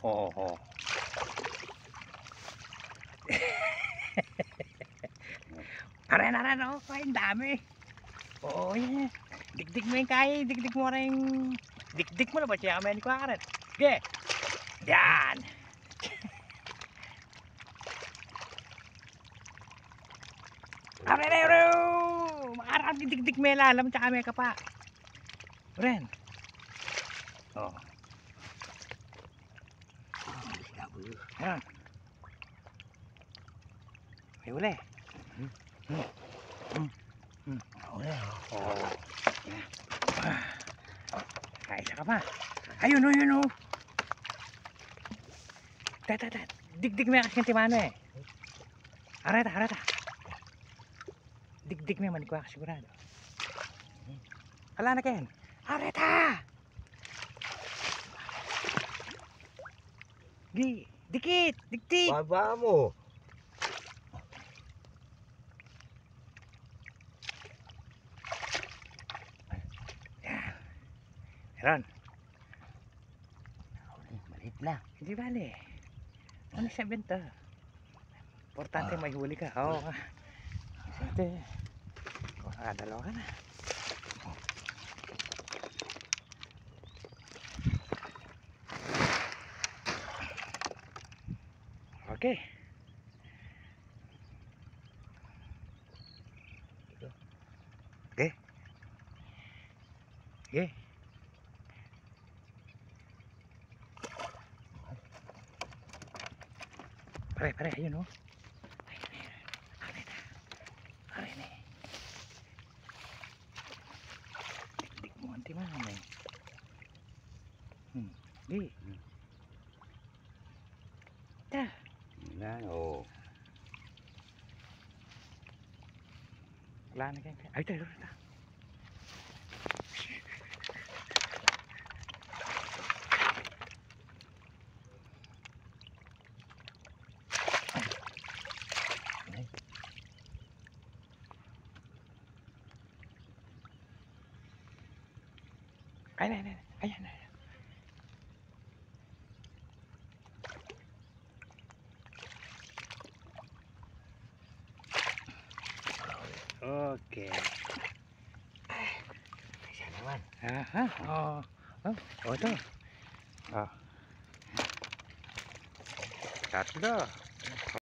Oo. Oh. Aray, oh, ang dami. Oo, yan. Dikdik mo yung kaya, dikdik mo rin. Dikdik mo na ba siya? Amen ko arat. Okay. Yan. Aray. Makarap dikdik mo yung lalam, tsaka may kapa. Ren. Oh. Yan. May uli. Uli. Oh. Ay, isa ka pa. Ayun o. Dikdik mo yung aking timano eh. Areta. Dikdik mo yung manikwa ka sigurado. Ala na Ken. Areta! Dikit! Diktik! Baba mo. Meron. Maliit na. Hindi bale. Ano siya benta? Importante may huli ka. Oo nga. Sige. Kung nakadalawa ka na. Okay. Okay. Pare, ayun oh. Ayun eh. Dik mo ang timano eh. Di. Ta. Yan o. Wala na kayo. Ay, tayo. Ayan. Okay. Isa naman. Aha. Oh, ito. Oh. Tatlo.